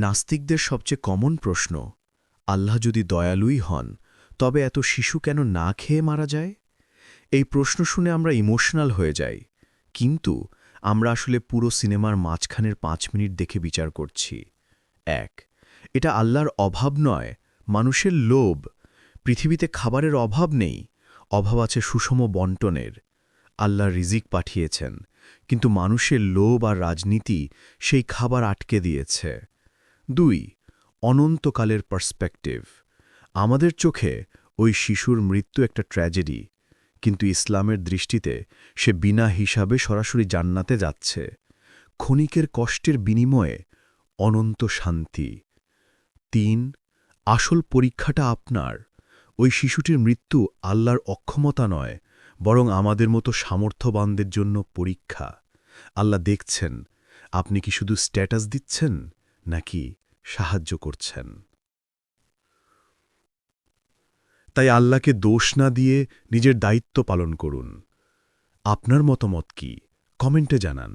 নাস্তিকদের সবচেয়ে কমন প্রশ্ন, আল্লাহ যদি দয়ালুই হন তবে এত শিশু কেন না খেয়ে মারা যায়? এই প্রশ্ন শুনে আমরা ইমোশনাল হয়ে যাই, কিন্তু আমরা আসলে পুরো সিনেমার মাঝখানের ৫ মিনিট দেখে বিচার করছি। ১. এটা আল্লাহর অভাব নয়, মানুষের লোভ। পৃথিবীতে খাবারের অভাব নেই, অভাব আছে সুষম বন্টনের। আল্লাহ রিজিক পাঠিয়েছেন, কিন্তু মানুষের লোভ আর রাজনীতি সেই খাবার আটকে দিয়েছে। ২. অনন্তকালের পার্সপেক্টিভ। আমাদের চোখে ওই শিশুর মৃত্যু একটা ট্র্যাজেডি, কিন্তু ইসলামের দৃষ্টিতে সে বিনা হিসাবে সরাসরি জান্নাতে যাচ্ছে। ক্ষণিকের কষ্টের বিনিময়ে অনন্ত শান্তি। ৩. আসল পরীক্ষাটা আপনার। ওই শিশুটির মৃত্যু আল্লাহর অক্ষমতা নয়, বরং আমাদের মতো সামর্থ্যবানদের জন্য পরীক্ষা। আল্লাহ দেখছেন আপনি কি শুধু স্ট্যাটাস দিচ্ছেন নাকি সাহায্য করছেন। তাই আল্লাহকে দোষ না দিয়ে নিজের দায়িত্ব পালন করুন। আপনার মতামত কি? কমেন্টে জানান।